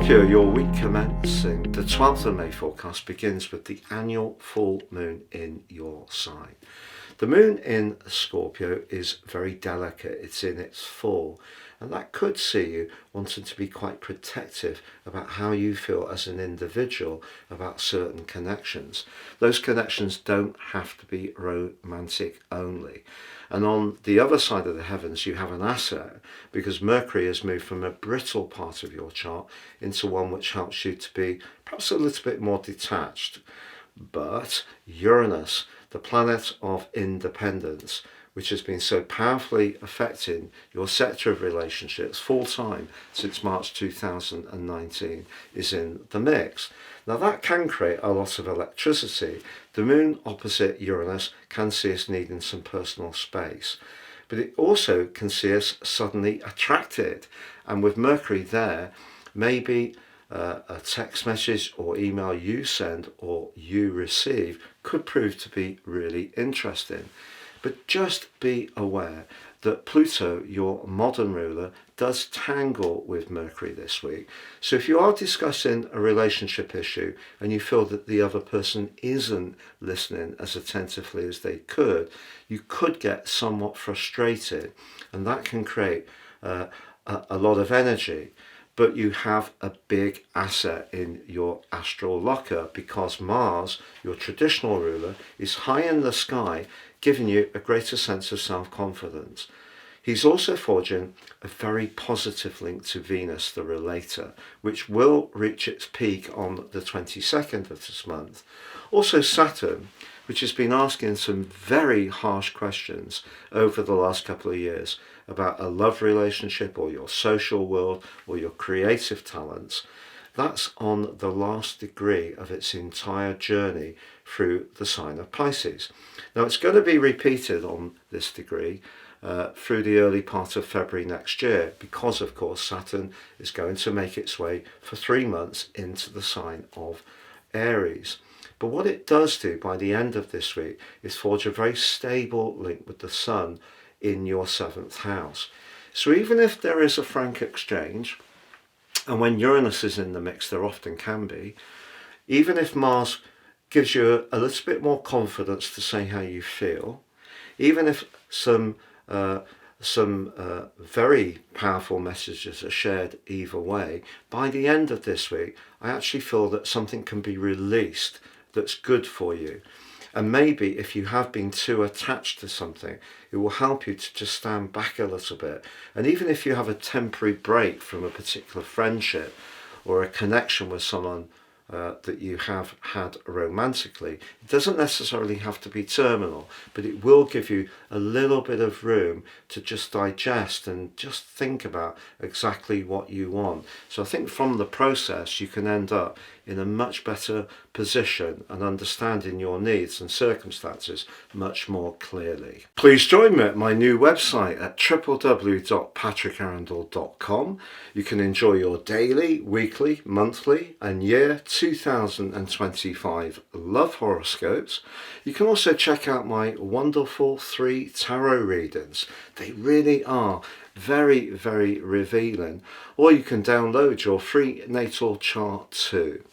Scorpio, your week commencing the 12th of May forecast begins with the annual full moon in your sign. The moon in Scorpio is very delicate, it's in its full, and that could see you wanting to be quite protective about how you feel as an individual about certain connections. Those connections don't have to be romantic only. And on the other side of the heavens, you have an asset because Mercury has moved from a brittle part of your chart into one which helps you to be perhaps a little bit more detached. But Uranus, the planet of independence, which has been so powerfully affecting your sector of relationships full time since March 2019, is in the mix. Now that can create a lot of electricity. The moon opposite Uranus can see us needing some personal space, but it also can see us suddenly attracted. And with Mercury there, maybe a text message or email you send or you receive could prove to be really interesting. But just be aware that Pluto, your modern ruler, does tangle with Mercury this week. So if you are discussing a relationship issue and you feel that the other person isn't listening as attentively as they could, you could get somewhat frustrated, and that can create a lot of energy. But you have a big asset in your astral locker because Mars, your traditional ruler, is high in the sky, giving you a greater sense of self-confidence. He's also forging a very positive link to Venus, the relator, which will reach its peak on the 22nd of this month. Also Saturn, which has been asking some very harsh questions over the last couple of years about a love relationship or your social world or your creative talents. That's on the last degree of its entire journey through the sign of Pisces. Now it's going to be repeated on this degree through the early part of February next year because of course Saturn is going to make its way for 3 months into the sign of Aries. But what it does do by the end of this week is forge a very stable link with the Sun in your 7th house. So even if there is a frank exchange, and when Uranus is in the mix there often can be, even if Mars gives you a little bit more confidence to say how you feel, even if some very powerful messages are shared either way, by the end of this week I actually feel that something can be released that's good for you. And maybe if you have been too attached to something, it will help you to just stand back a little bit. And even if you have a temporary break from a particular friendship or a connection with someone that you have had romantically, it doesn't necessarily have to be terminal, but it will give you a little bit of room to just digest and just think about exactly what you want. So I think from the process you can end up in a much better position and understanding your needs and circumstances much more clearly. Please join me at my new website at www.patrickarundell.com. You can enjoy your daily, weekly, monthly and year 2025 love horoscopes. You can also check out my wonderful 3 tarot readings. They really are very, very revealing. Or you can download your free natal chart too.